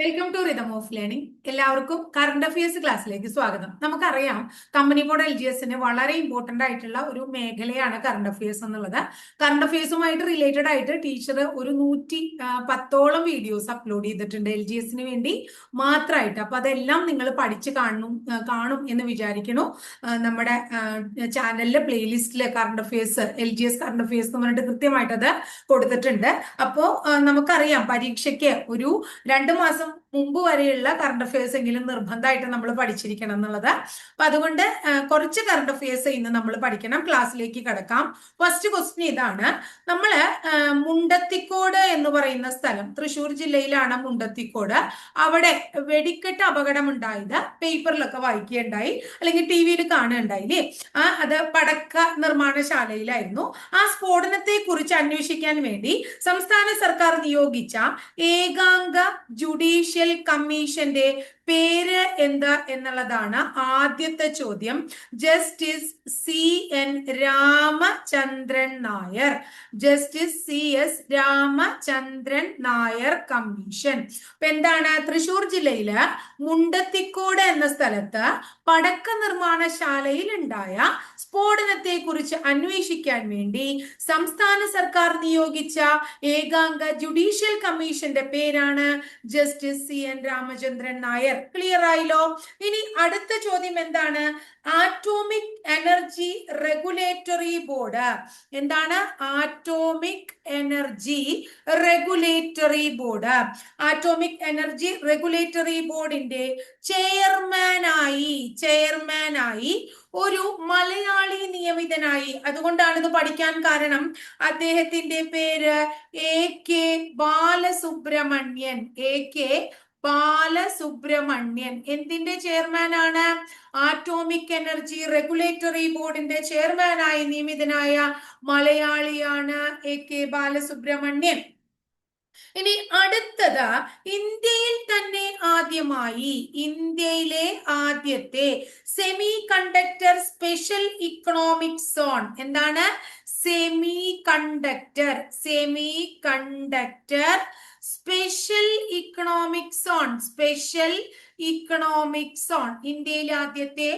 Welcome to rhythm of learning. എല്ലാവർക്കും current affairs ക്ലാസ്സിലേക്ക് സ്വാഗതം. നമുക്കറിയാം, കമ്പനി ബോർഡ് LGSന് വളരെ ഇമ്പോർട്ടന്റ് ആയിട്ടുള്ള ഒരു മേഖലയാണ് കറണ്ട് അഫയേഴ്സ് എന്നുള്ളത്. കറണ്ട് അഫയേഴ്സുമായിട്ട് റിലേറ്റഡ് ആയിട്ട് ടീച്ചർ ഒരു 110ഓളം വീഡിയോസ് അപ്ലോഡ് ചെയ്തിട്ടുണ്ട് LGSന് വേണ്ടി മാത്രമായിട്ട്. അപ്പൊ അതെല്ലാം നിങ്ങൾ പഠിച്ച് കാണും എന്ന് വിചാരിക്കണു. നമ്മുടെ ചാനലിലെ പ്ലേലിസ്റ്റില് current affairs LGS current affairs എന്ന് പറഞ്ഞിട്ട് കൃത്യമായിട്ട് അത് കൊടുത്തിട്ടുണ്ട്. അപ്പോ നമുക്കറിയാം, പരീക്ഷയ്ക്ക് ഒരു 2 മാസം മുമ്പ് വരെയുള്ള കറണ്ട് അഫയേഴ്സ് എങ്കിലും നിർബന്ധമായിട്ട് നമ്മൾ പഠിച്ചിരിക്കണം എന്നുള്ളത്. അപ്പൊ അതുകൊണ്ട് കുറച്ച് കറണ്ട് അഫയേഴ്സ് ഇന്ന് നമ്മൾ പഠിക്കണം. ക്ലാസ്സിലേക്ക് കടക്കാം. ഫസ്റ്റ് ക്വസ്റ്റ്യൻ ഇതാണ്. നമ്മള് മുണ്ടത്തിക്കോട് എന്ന് പറയുന്ന സ്ഥലം, തൃശ്ശൂർ ജില്ലയിലാണ് മുണ്ടത്തിക്കോട്. അവിടെ വെടിക്കെട്ട് അപകടം ഉണ്ടായത് പേപ്പറിലൊക്കെ വായിക്കുകയുണ്ടായി, അല്ലെങ്കിൽ TV-യിൽ കാണുകയുണ്ടായില്ലേ. അത് പടക്ക നിർമ്മാണശാലയിലായിരുന്നു. ആ സ്ഫോടനത്തെ കുറിച്ച് അന്വേഷിക്കാൻ വേണ്ടി സംസ്ഥാന സർക്കാർ നിയോഗിച്ച ഏകാംഗ ജുഡീഷ്യൽ കമ്മീഷന്റെ പേര് എന്താ എന്നുള്ളതാണ് ആദ്യത്തെ ചോദ്യം. Justice CN Ramachandran Nair. Justice CS Ramachandran Nair commission. അപ്പൊ എന്താണ്? തൃശൂർ ജില്ലയില് മുണ്ടത്തിക്കോട് എന്ന സ്ഥലത്ത് പടക്ക നിർമ്മാണശാലയിൽ ഉണ്ടായ സ്ഫോടനത്തെ കുറിച്ച് അന്വേഷിക്കാൻ വേണ്ടി സംസ്ഥാന സർക്കാർ നിയോഗിച്ച ഏകാംഗ ജുഡീഷ്യൽ കമ്മീഷന്റെ പേരാണ് justice CN Ramachandran Nair. Clear ആയില്ലോ? ഇനി അടുത്ത ചോദ്യം എന്താണ്? Atomic energy regulatory board. എന്താണ്? Atomic energy regulatory board. Atomic energy regulatory ബോർഡിന്റെ ചെയർമാനായി ഒരു മലയാളി നിയമിതനായി. അതുകൊണ്ടാണ് ഇത് പഠിക്കാൻ കാരണം. അദ്ദേഹത്തിന്റെ പേര് AK ബാലസുബ്രഹ്മണ്യൻ. AK ബാലസുബ്രഹ്മണ്യൻ. എന്തിന്റെ ചെയർമാനാണ്? ആറ്റോമിക് എനർജി റെഗുലേറ്ററി ബോർഡിന്റെ ചെയർമാനായി നിയമിതനായ മലയാളിയാണ് AK ബാലസുബ്രഹ്മണ്യൻ. ഇനി അടുത്തത്, ഇന്ത്യയിലെ ആദ്യത്തെ semiconductor special economic zone. എന്താണ്? Semiconductor special economic zone. ഇന്ത്യയിലെ ആദ്യത്തെ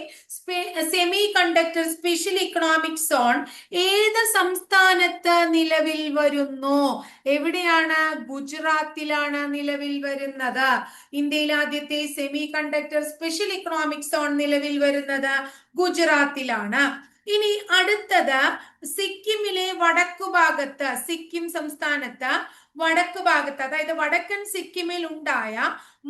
semiconductor special economic zone ഏത് സംസ്ഥാനത്ത് നിലവിൽ വരുന്നു? എവിടെയാണ്? ഗുജറാത്തിലാണ് നിലവിൽ വരുന്നത്. ഇന്ത്യയിലെ ആദ്യത്തെ semiconductor special economic zone നിലവിൽ വരുന്നത് ഗുജറാത്തിലാണ്. ഇനി അടുത്തത്, സിക്കിമിലെ വടക്കുഭാഗത്ത്, സിക്കിം സംസ്ഥാനത്ത് വടക്ക് ഭാഗത്ത്, അതായത് വടക്കൻ സിക്കിമിൽ ഉണ്ടായ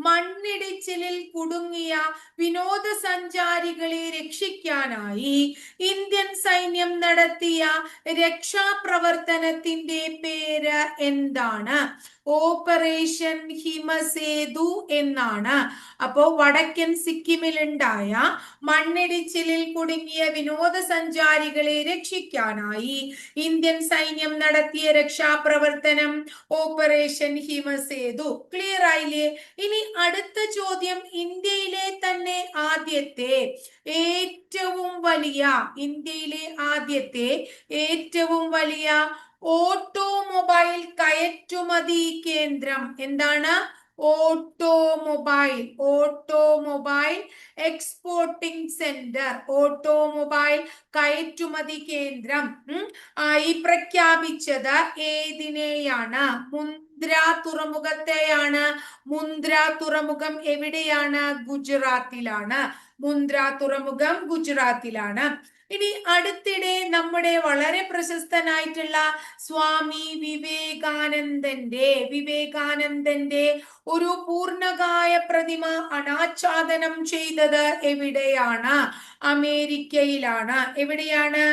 മണ്ണിടിച്ചിലിൽ കുടുങ്ങിയ വിനോദസഞ്ചാരികളെ രക്ഷിക്കാനായി ഇന്ത്യൻ സൈന്യം നടത്തിയ രക്ഷാപ്രവർത്തനത്തിന്റെ പേര് എന്താണ്? ഓപ്പറേഷൻ ഹിമസേതു എന്നാണ്. അപ്പോ വടക്കൻ സിക്കിമിൽ ഉണ്ടായ മണ്ണിടിച്ചിലിൽ കുടുങ്ങിയ വിനോദസഞ്ചാരികളെ രക്ഷിക്കാനായി ഇന്ത്യൻ സൈന്യം നടത്തിയ രക്ഷാപ്രവർത്തനം ഓപ്പറേഷൻ ഹിമസേതു. ക്ലിയർ ആയില്ലേ? ഇനി അടുത്ത ചോദ്യം, ഇന്ത്യയിലെ ആദ്യത്തെ ഏറ്റവും വലിയ ഓട്ടോമൊബൈൽ കയറ്റുമതി കേന്ദ്രം. എന്താണ്? ഓട്ടോമൊബൈൽ എക്സ്പോർട്ടിംഗ് സെന്റർ, ഓട്ടോമൊബൈൽ കയറ്റുമതി കേന്ദ്രം ആയി പ്രഖ്യാപിച്ചത് ഏതിനെയാണ്? മുന്ദ്ര തുറമുഖത്തെയാണ്. മുന്ദ്ര തുറമുഖം എവിടെയാണ്? ഗുജറാത്തിലാണ്. മുന്ദ്ര തുറമുഖം ഗുജറാത്തിലാണ്. ഇനി അടുത്തിടെ നമ്മുടെ വളരെ പ്രശസ്തനായിട്ടുള്ള സ്വാമി വിവേകാനന്ദന്റെ ഒരു പൂർണ്ണകായ പ്രതിമ അനാച്ഛാദനം ചെയ്തത് എവിടെയാണ്? അമേരിക്കയിലാണ്. എവിടെയാണ്?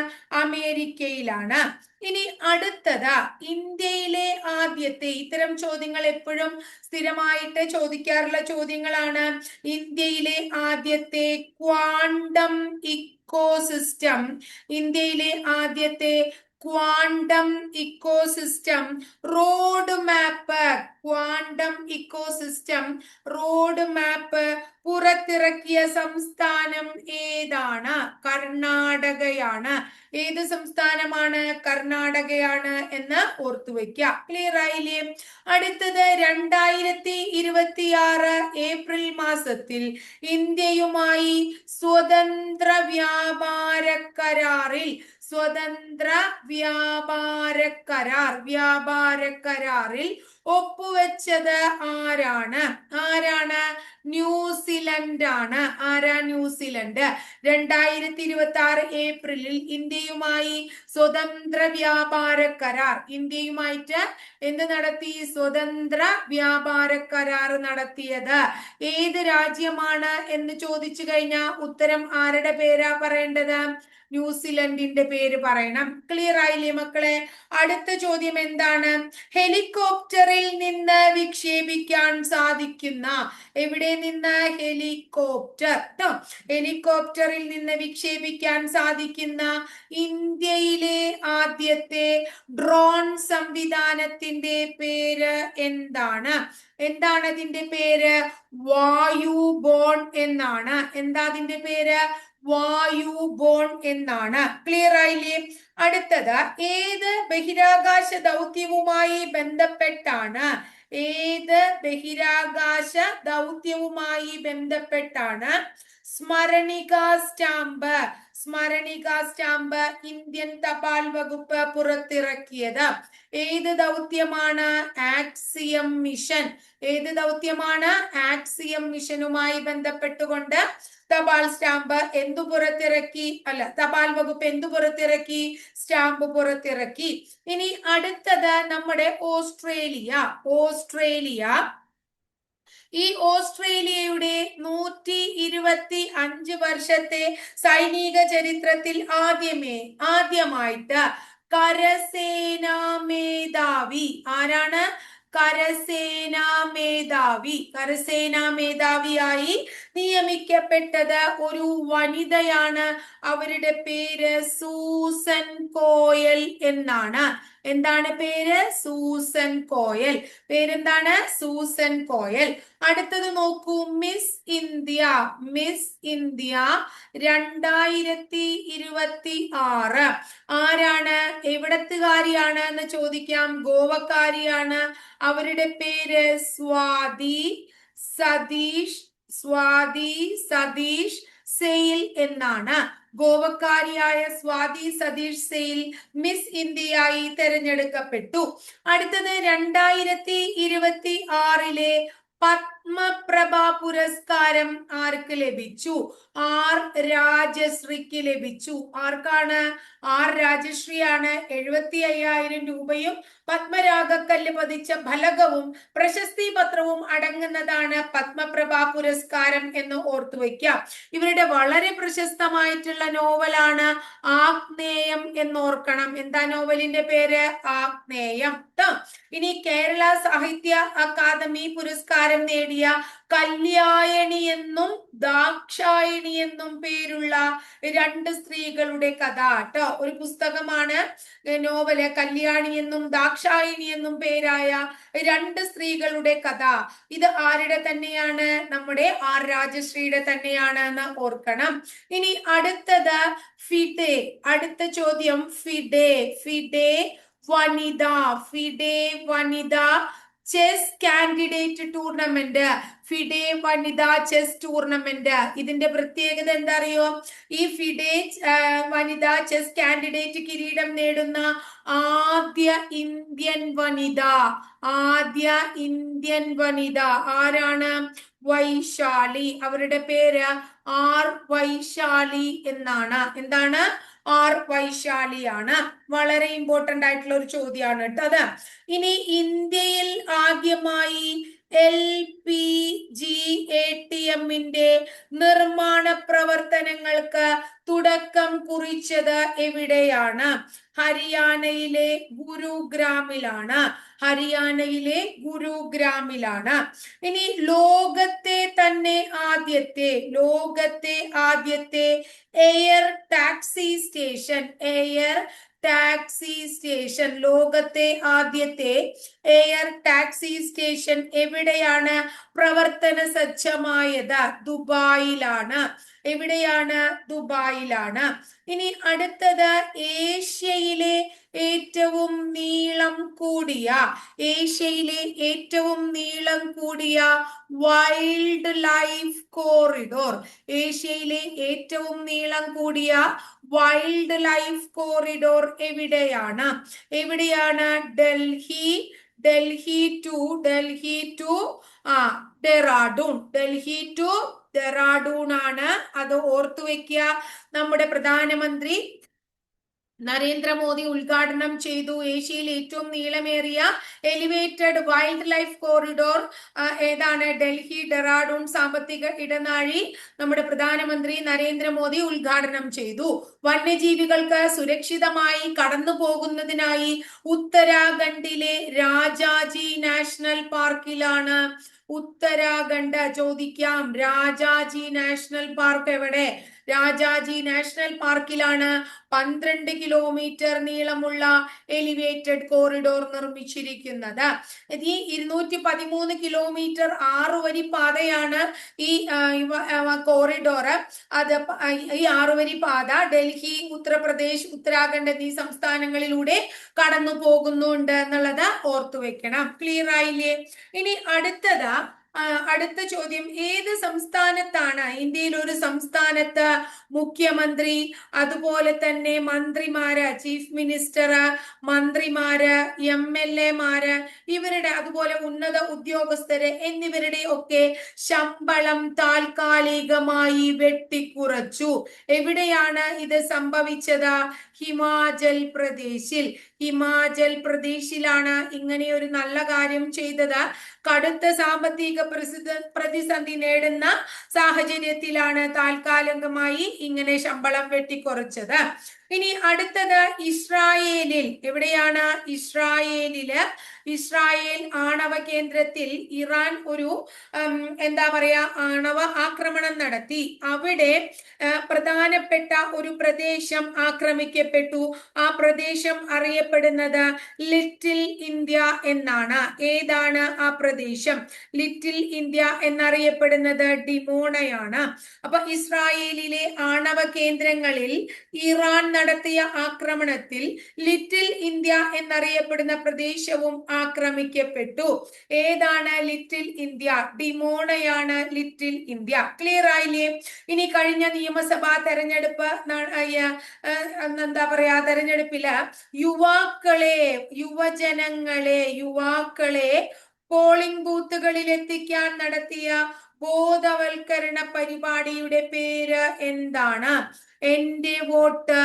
അമേരിക്കയിലാണ്. ഇനി അടുത്തത്, ഇന്ത്യയിലെ ആദ്യത്തെ, ഇത്തരം ചോദ്യങ്ങൾ എപ്പോഴും സ്ഥിരമായിട്ട് ചോദിക്കാറുള്ള ചോദ്യങ്ങളാണ്. ഇന്ത്യയിലെ ആദ്യത്തെ ക്വാണ്ടം ഇക്കോസിസ്റ്റം. ഇന്ത്യയിലെ ആദ്യത്തെ ക്വാണ്ടം ഇക്കോസിസ്റ്റം റോഡ് മാപ്പ്. പുറത്തിറക്കിയ സംസ്ഥാനം ഏതാണ്? കർണാടകയാണ്. ഏത് സംസ്ഥാനമാണ്? കർണാടകയാണ് എന്ന് ഓർത്തുവെക്കുക. ക്ലിയർ ആയില്ലേ? അടുത്തത് 2026 ഏപ്രിൽ മാസത്തിൽ ഇന്ത്യയുമായി സ്വതന്ത്ര വ്യാപാര കരാറിൽ ഒപ്പുവെച്ചത് ആരാണ്? ന്യൂസിലൻഡ് ആണ്. ന്യൂസിലൻഡ് 2026 ഏപ്രിലിൽ ഇന്ത്യയുമായി സ്വതന്ത്ര വ്യാപാര കരാർ, ഇന്ത്യയുമായിട്ട് എന്ത് നടത്തി? സ്വതന്ത്ര വ്യാപാര കരാർ നടത്തിയത് ഏത് രാജ്യമാണ് എന്ന് ചോദിച്ചു കഴിഞ്ഞാൽ ഉത്തരം ആരുടെ പേരാ പറയേണ്ടത്? ന്യൂസിലൻഡിന്റെ പേര് പറയണം. ക്ലിയർ ആയില്ലേ മക്കളെ? അടുത്ത ചോദ്യം എന്താണ്? ഹെലികോപ്റ്ററിൽ നിന്ന് വിക്ഷേപിക്കാൻ സാധിക്കുന്ന, എവിടെ നിന്ന്? ഹെലികോപ്റ്ററിൽ നിന്ന് വിക്ഷേപിക്കാൻ സാധിക്കുന്ന ഇന്ത്യയിലെ ആദ്യത്തെ ഡ്രോൺ സംവിധാനത്തിന്റെ പേര് എന്താണ്? എന്താണ് അതിന്റെ പേര്? വായുബോൺ എന്നാണ്. എന്താ അതിന്റെ പേര്? വായുബോൺ എന്നാണ്. ക്ലിയർ ആയില്ലേ? അടുത്തത് ഏത് ബഹിരാകാശ ദൗത്യവുമായി ബന്ധപ്പെട്ടാണ്? സ്മരണിക സ്റ്റാമ്പ് ഇന്ത്യൻ തപാൽ വകുപ്പ് പുറത്തിറക്കിയത്? ഏത് ദൗത്യമാണ്? Axiom mission. ഏത് ദൗത്യമാണ്? ആക്സിയം മിഷനുമായി ബന്ധപ്പെട്ടുകൊണ്ട് തപാൽ സ്റ്റാമ്പ് എന്തു പുറത്തിറക്കി? തപാൽ വകുപ്പ് എന്തു പുറത്തിറക്കി? സ്റ്റാമ്പ് പുറത്തിറക്കി. ഇനി അടുത്തത് നമ്മുടെ ഓസ്ട്രേലിയ. ഈ ഓസ്ട്രേലിയയുടെ 125 വർഷത്തെ സൈനിക ചരിത്രത്തിൽ ആദ്യമായിട്ട് കരസേനാ മേധാവി ആരാണ്? കരസേനാ മേധാവിയായി നിയമിക്കപ്പെട്ടത് ഒരു വനിതയാണ്. അവരുടെ പേര് സൂസൻ കോയൽ എന്നാണ്. എന്താണ് പേര്? സൂസൻ കോയൽ. പേരെന്താണ്? സൂസൻ കോയൽ. അടുത്തത് നോക്കൂ, മിസ് ഇന്ത്യ 2026 ആരാണ്? എവിടത്തുകാരിയാണ് എന്ന് ചോദിക്കാം. ഗോവക്കാരിയാണ്. അവരുടെ പേര് സ്വാതി സതീഷ് സെയിൽ എന്നാണ്. ഗോവക്കാരിയായ സ്വാതി സതീഷ് സെയിൽ മിസ് ഇന്ത്യയായി തെരഞ്ഞെടുക്കപ്പെട്ടു. അടുത്തത് 2026 പത്മപ്രഭ പുരസ്കാരം ആർക്ക് ലഭിച്ചു? ആർ രാജശ്രീക്ക് ലഭിച്ചു. ആർക്കാണ്? ആർ രാജശ്രീയാണ്. 75,000 രൂപയും പത്മരാഗക്കല്ല് പതിച്ച ഫലകവും പ്രശസ്തി പത്രവും അടങ്ങുന്നതാണ് പത്മപ്രഭ പുരസ്കാരം എന്ന് ഓർത്തുവെക്കാം. ഇവരുടെ വളരെ പ്രശസ്തമായിട്ടുള്ള നോവലാണ് ആഗ്നേയം എന്നോർക്കണം. എന്താ നോവലിന്റെ പേര്? ആഗ്നേയം. ഇനി കേരള സാഹിത്യ അക്കാദമി പുരസ്കാരം നേടിയ കല്യായണി എന്നും ദാക്ഷായണി എന്നും പേരുള്ള 2 സ്ത്രീകളുടെ കഥ ഒരു പുസ്തകമാണ്. നോവല് കല്യാണി എന്നും ദാക്ഷായണി എന്നും പേരായ 2 സ്ത്രീകളുടെ കഥ. ഇത് ആരുടെ തന്നെയാണ്? നമ്മുടെ ആർ രാജശ്രീയുടെ തന്നെയാണ് എന്ന് ഓർക്കണം. ഇനി അടുത്തത് ഫിഡെ. അടുത്ത ചോദ്യം ഫിഡെ വനിത ചെസ് കാൻഡിഡേറ്റ് ടൂർണമെന്റ്. ഫിഡെ വനിത ചെസ് ടൂർണമെന്റ്. ഇതിന്റെ പ്രത്യേകത എന്താ അറിയോ? ഈ ഫിഡെ വനിത ചെസ് കാൻഡിഡേറ്റ് കിരീടം നേടുന്ന ആദ്യ ഇന്ത്യൻ വനിത ആരാണ്? വൈശാലി. അവരുടെ പേര് ആർ വൈശാലി എന്നാണ്. എന്താണ്? ആർ വൈശാലിയാണ്. വളരെ ഇമ്പോർട്ടന്റ് ആയിട്ടുള്ള ഒരു ചോദ്യമാണ് കേട്ടോ അത്. ഇനി ഇന്ത്യയിൽ ആദ്യമായി LPG-ATMന്റെ നിർമ്മാണ പ്രവർത്തനങ്ങൾക്ക് തുടക്കം കുറിച്ചത് എവിടെയാണ്? ഹരിയാനയിലെ ഗുരുഗ്രാമിലാണ്. ഇനി ലോകത്തെ ആദ്യത്തെ എയർ ടാക്സി ടാക്സി സ്റ്റേഷൻ, ലോകത്തെ ആദ്യത്തെ എയർ ടാക്സി സ്റ്റേഷൻ എവിടെയാണ് പ്രവർത്തന സജ്ജമായത്? ദുബായിലാണ്. എവിടെയാണ്? ദുബായിലാണ്. ഇനി അടുത്തത് ഏഷ്യയിലെ ഏറ്റവും നീളം കൂടിയ വൈൽഡ് ലൈഫ് കോറിഡോർ, ഏഷ്യയിലെ ഏറ്റവും നീളം കൂടിയ വൈൽഡ് ലൈഫ് കോറിഡോർ എവിടെയാണ്? ഡൽഹി ടു ഡെറാഡൂൺ ആണ്. അത് ഓർത്തു വെക്കുക. നമ്മുടെ പ്രധാനമന്ത്രി നരേന്ദ്രമോദി ഉദ്ഘാടനം ചെയ്തു ഏഷ്യയിൽ ഏറ്റവും നീളമേറിയ എലിവേറ്റഡ് വൈൽഡ് ലൈഫ് കോറിഡോർ. ഏതാണ്? ഡൽഹി ഡെറാഡൂൺ സാമ്പത്തിക ഇടനാഴി നമ്മുടെ പ്രധാനമന്ത്രി നരേന്ദ്രമോദി ഉദ്ഘാടനം ചെയ്തു. വന്യജീവികൾക്ക് സുരക്ഷിതമായി കടന്നു പോകുന്നതിനായി ഉത്തരാഖണ്ഡിലെ രാജാജി നാഷണൽ പാർക്കിലാണ്. ഉത്തരാഖണ്ഡ് ചോദിക്കാം. രാജാജി നാഷണൽ പാർക്ക് എവിടെ? രാജാജി നാഷണൽ പാർക്കിലാണ് 12 കിലോമീറ്റർ നീളമുള്ള എലിവേറ്റഡ് കോറിഡോർ നിർമ്മിച്ചിരിക്കുന്നത്. ഈ 213 കിലോമീറ്റർ 6 വരി പാതയാണ് ഈ കോറിഡോർ. അത് ഈ 6 വരി പാത ഡൽഹി, ഉത്തർപ്രദേശ്, ഉത്തരാഖണ്ഡ് എന്നീ സംസ്ഥാനങ്ങളിലൂടെ കടന്നു പോകുന്നുണ്ട് എന്നുള്ളത് ഓർത്തു വെക്കണം. ക്ലിയർ ആയില്ലേ? ഇനി അടുത്ത ചോദ്യം, ഏത് സംസ്ഥാനത്താണ്, ഇന്ത്യയിൽ ഒരു സംസ്ഥാനത്ത് മുഖ്യമന്ത്രി, അതുപോലെ തന്നെ മന്ത്രിമാര്, ചീഫ് മിനിസ്റ്റർ, മന്ത്രിമാര്, MLA-മാര്, ഇവരുടെ അതുപോലെ ഉന്നത ഉദ്യോഗസ്ഥര് എന്നിവരുടെ ഒക്കെ ശമ്പളം താൽക്കാലികമായി വെട്ടിക്കുറച്ചു. എവിടെയാണ് ഇത് സംഭവിച്ചത്? ഹിമാചൽ പ്രദേശിലാണ് ഇങ്ങനെ ഒരു നല്ല കാര്യം ചെയ്തത്. കടുത്ത സാമ്പത്തിക പ്രതിസന്ധി നേടുന്ന സാഹചര്യത്തിലാണ് താൽക്കാലികമായി ഇങ്ങനെ ശമ്പളം വെട്ടിക്കുറച്ചത്. ഇനി അടുത്തത് ഇസ്രായേലിൽ. എവിടെയാണ്? ഇസ്രായേൽ ആണവ കേന്ദ്രത്തിൽ ഇറാൻ ഒരു ആണവ ആക്രമണം നടത്തി. അവിടെ പ്രധാനപ്പെട്ട ഒരു പ്രദേശം ആക്രമിക്കപ്പെട്ടു. ആ പ്രദേശം അറിയപ്പെടുന്നത് ലിറ്റിൽ ഇന്ത്യ എന്നാണ്. ഏതാണ് ആ പ്രദേശം? ലിറ്റിൽ ഇന്ത്യ എന്നറിയപ്പെടുന്നത് ഡിമോണയാണ്. അപ്പൊ ഇസ്രായേലിലെ ആണവ കേന്ദ്രങ്ങളിൽ ഇറാൻ നടത്തിയ ആക്രമണത്തിൽ ലിറ്റിൽ ഇന്ത്യ എന്നറിയപ്പെടുന്ന പ്രദേശവും ആക്രമിക്കപ്പെട്ടു. ഏതാണ് ലിറ്റിൽ ഇന്ത്യ? ഡിമോണയാണ് ലിറ്റിൽ ഇന്ത്യ. ക്ലിയർ ആയില്ലേ? ഇനി കഴിഞ്ഞ നിയമസഭാ തെരഞ്ഞെടുപ്പ് തെരഞ്ഞെടുപ്പില് യുവാക്കളെ പോളിംഗ് ബൂത്തുകളിൽ എത്തിക്കാൻ നടത്തിയ ബോധവൽക്കരണ പരിപാടിയുടെ പേര് എന്താണ്? എന്റെ വോട്ട്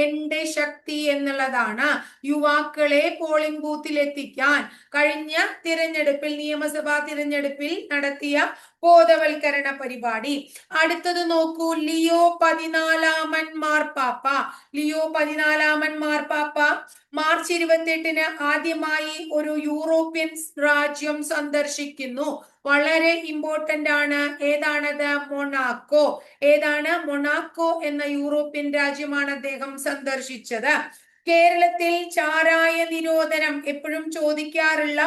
എന്റെ ശക്തി എന്നുള്ളതാണ്. യുവാക്കളെ പോളിംഗ് ബൂത്തിൽ എത്തിക്കാൻ കഴിഞ്ഞ നിയമസഭാ തിരഞ്ഞെടുപ്പിൽ നടത്തിയ ബോധവൽക്കരണ പരിപാടി. അടുത്തത് നോക്കൂ, ലിയോ 14 മാർപ്പാപ്പ മാർച്ച് 28-ന് ആദ്യമായി ഒരു യൂറോപ്യൻ രാജ്യം സന്ദർശിക്കുന്നു. വളരെ ഇമ്പോർട്ടന്റ് ആണ്. ഏതാണത്? മൊണാക്കോ എന്ന യൂറോപ്യൻ രാജ്യമാണ് അദ്ദേഹം സന്ദർശിച്ചത്. കേരളത്തിൽ ചാരായ നിരോധനം എപ്പോഴും ചോദിക്കാറുള്ള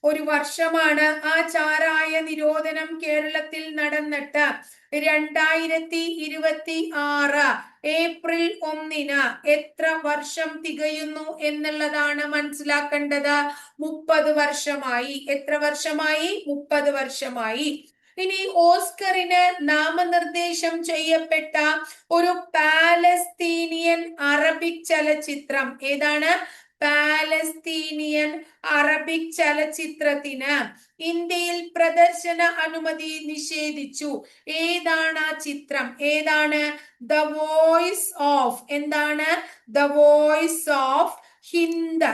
ഒരു വർഷമാണ്. ആ ചാരായ നിരോധനം കേരളത്തിൽ നടന്നിട്ട് 2026 ഏപ്രിൽ 1-ന് എത്ര വർഷം തികയുന്നു എന്നുള്ളതാണ് മനസ്സിലാക്കേണ്ടത്. 30 വർഷമായി. എത്ര വർഷമായി? 30 വർഷമായി. ഇനി ഓസ്കറിന് നാമനിർദ്ദേശം ചെയ്യപ്പെട്ട ഒരു പാലസ്തീനിയൻ അറബിക് ചലച്ചിത്രം ഏതാണ്? പാലസ്തീനിയൻ അറബിക് ചലച്ചിത്രത്തിന് ഇന്ത്യയിൽ പ്രദർശന അനുമതി നിഷേധിച്ചു. ഏതാണ് ആ ചിത്രം? ഏതാണ്? The voice of. എന്താണ്? The voice of Hind.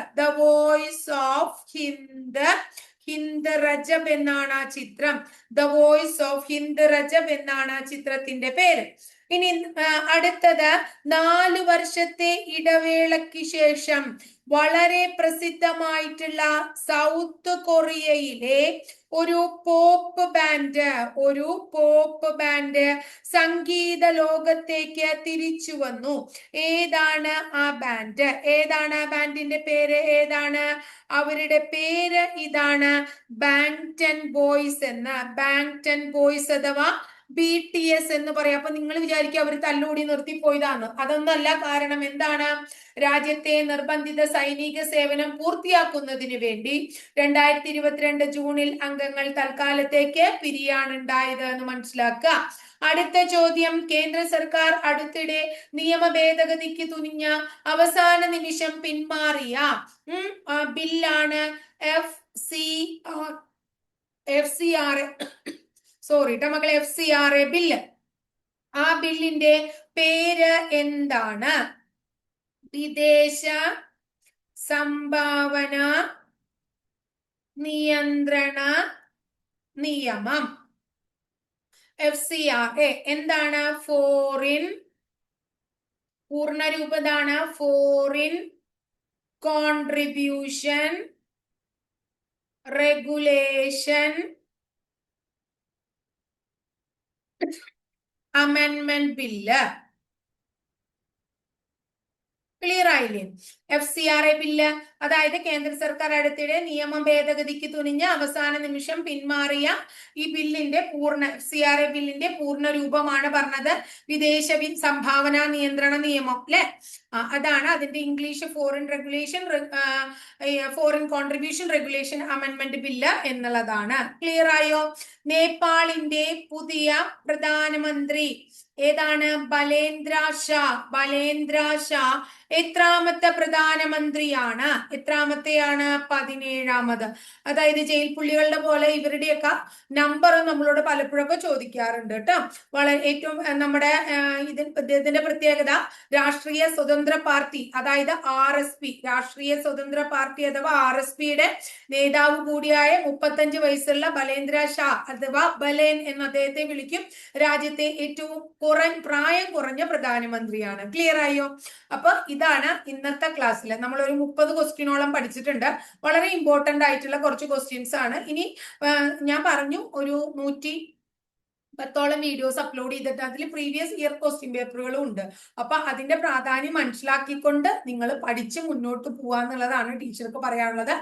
Hind Rajab എന്നാണ് ആ ചിത്രം. The voice of Hind Rajab എന്നാണ് ആ ചിത്രത്തിന്റെ പേര്. ഇനി അടുത്തത്, 4 വർഷത്തെ ഇടവേളയ്ക്ക് ശേഷം വളരെ പ്രസിദ്ധമായിട്ടുള്ള സൗത്ത് കൊറിയയിലെ ഒരു പോപ്പ് ബാൻഡ് സംഗീത ലോകത്തേക്ക് തിരിച്ചു വന്നു. ഏതാണ് ആ ബാൻഡിന്റെ പേര് ഏതാണ്? അവരുടെ പേര് ഇതാണ്, ബാങ്ക്ടൺ ബോയ്സ് അഥവാ BTS എന്ന് പറയാം. അപ്പൊ നിങ്ങൾ വിചാരിക്കും അവർ തല്ലുകൂടി നിർത്തിപ്പോയതാണ്. അതൊന്നല്ല. കാരണം എന്താണ്? രാജ്യത്തെ നിർബന്ധിത സൈനിക സേവനം പൂർത്തിയാക്കുന്നതിന് വേണ്ടി 2022 ജൂണിൽ അംഗങ്ങൾ തൽക്കാലത്തേക്ക് പിരിയാണുണ്ടായത് എന്ന് മനസ്സിലാക്കുക. അടുത്ത ചോദ്യം, കേന്ദ്ര സർക്കാർ അടുത്തിടെ നിയമ ഭേദഗതിക്ക് തുനിഞ്ഞ അവസാന നിമിഷം പിന്മാറിയ ബില്ലാണ് FCRA ബില്ല്. ആ ബില്ലിന്റെ പേര് എന്താണ്? വിദേശ സംഭാവന നിയന്ത്രണ നിയമം. FCRA എന്താണ്? പൂർണ്ണരൂപതാണ് ഫോറിൻ കോൺട്രിബ്യൂഷൻ റെഗുലേഷൻ അമെൻമെന്റ് ബില്ല്. ക്ലിയർ ആയില്ലേ? FCRA ബില്ല്, അതായത് കേന്ദ്ര സർക്കാർ അടുത്തിടെ നിയമ ഭേദഗതിക്ക് തുനിഞ്ഞ അവസാന നിമിഷം പിന്മാറിയ ഈ ബില്ലിന്റെ FCRA ബില്ലിന്റെ പൂർണ്ണ രൂപമാണ് പറഞ്ഞത് വിദേശ സംഭാവന നിയന്ത്രണ നിയമം അല്ലെ? അതാണ് അതിന്റെ ഇംഗ്ലീഷ് ഫോറിൻ കോൺട്രിബ്യൂഷൻ റെഗുലേഷൻ അമെൻമെന്റ് ബില്ല് എന്നുള്ളതാണ്. ക്ലിയർ ആയോ? നേപ്പാളിന്റെ പുതിയ പ്രധാനമന്ത്രി ഏതാണ്? ബലേന്ദ്ര ഷാ എത്രാമത്തെ പ്രധാനമന്ത്രിയാണ്? എത്രാമത്തെയാണ്? 17ാമത്. അതായത് ജയിൽ പുള്ളികളുടെ പോലെ ഇവരുടെയൊക്കെ നമ്പർ നമ്മളോട് പലപ്പോഴൊക്കെ ചോദിക്കാറുണ്ട് കേട്ടോ. ഏറ്റവും നമ്മുടെ ഇതിന്റെ പ്രത്യേകത, രാഷ്ട്രീയ സ്വതന്ത്ര പാർട്ടി അതായത് RSP, രാഷ്ട്രീയ സ്വതന്ത്ര പാർട്ടി അഥവാ RSPയുടെ നേതാവ് കൂടിയായ 35 വയസ്സുള്ള ബലേന്ദ്ര ഷാ അഥവാ ബലേൻ എന്ന് അദ്ദേഹത്തെ വിളിക്കും. രാജ്യത്തെ ഏറ്റവും പ്രായം കുറഞ്ഞ പ്രധാനമന്ത്രിയാണ്. ക്ലിയർ ആയോ? അപ്പൊ ഇതാണ് ഇന്നത്തെ ക്ലാസ്സിൽ നമ്മൾ ഒരു 30 ക്വസ്റ്റ്യനോളം പഠിച്ചിട്ടുണ്ട്. വളരെ ഇമ്പോർട്ടന്റ് ആയിട്ടുള്ള കുറച്ച് ക്വസ്റ്റ്യൻസ് ആണ്. ഇനി ഞാൻ പറഞ്ഞു ഒരു 110ഓളം വീഡിയോസ് അപ്ലോഡ് ചെയ്തിട്ട് അതിൽ പ്രീവിയസ് ഇയർ ക്വസ്റ്റ്യൻ പേപ്പറുകളും ഉണ്ട്. അപ്പൊ അതിന്റെ പ്രാധാന്യം മനസ്സിലാക്കിക്കൊണ്ട് നിങ്ങൾ പഠിച്ച് മുന്നോട്ട് പോവാന്നുള്ളതാണ് ടീച്ചർക്ക് പറയാനുള്ളത്.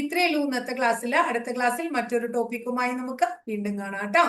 ഇത്രയേ ഉള്ളൂ ഇന്നത്തെ ക്ലാസ്സിൽ. അടുത്ത ക്ലാസ്സിൽ മറ്റൊരു ടോപ്പിക്കുമായി നമുക്ക് വീണ്ടും കാണാം കേട്ടോ.